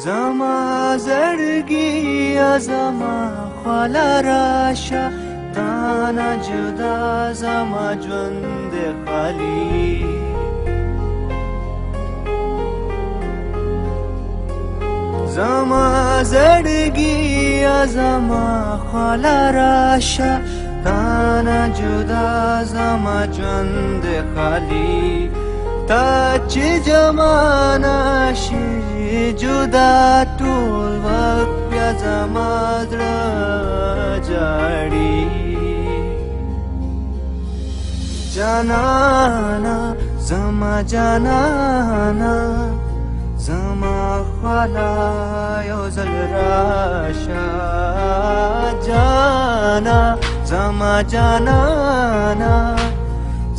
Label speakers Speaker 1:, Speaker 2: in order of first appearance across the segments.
Speaker 1: زما زړګي زما خواله راشه تانا جدا زما ژوند خالی زما زړګي زما خواله راشه تانا جدا زما ژوند خالی تا چې جمانه شي جدا ټول وخت بیا زما زړه جاړي جانانا زما جانانا زما خواله یو ځل راشه جانا زما جانانا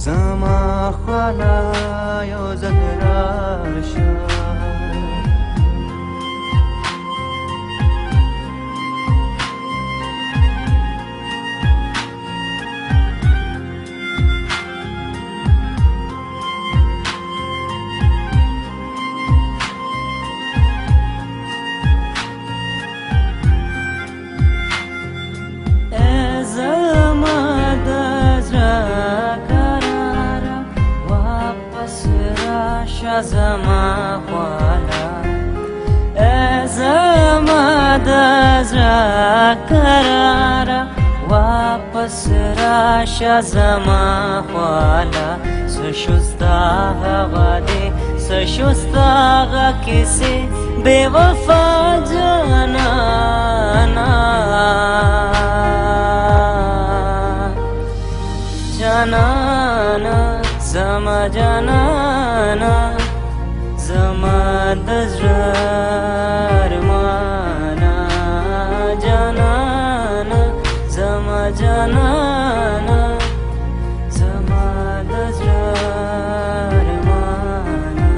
Speaker 1: زما خواله یو ځل راشه
Speaker 2: زما خواله زما د زړه قراره واپس راشه زما خواله څه شو ستا هغه دی څه شو ستا هغه کیسې بې وفا جانانا جانانا زما جانانا زما د زړه ارمانه جانانه زما جانانه زما د زړه ارمانه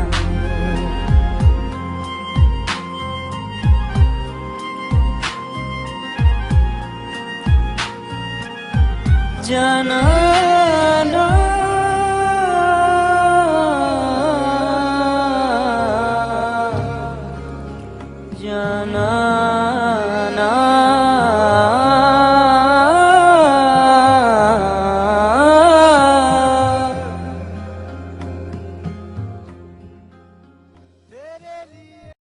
Speaker 2: جانانه جانا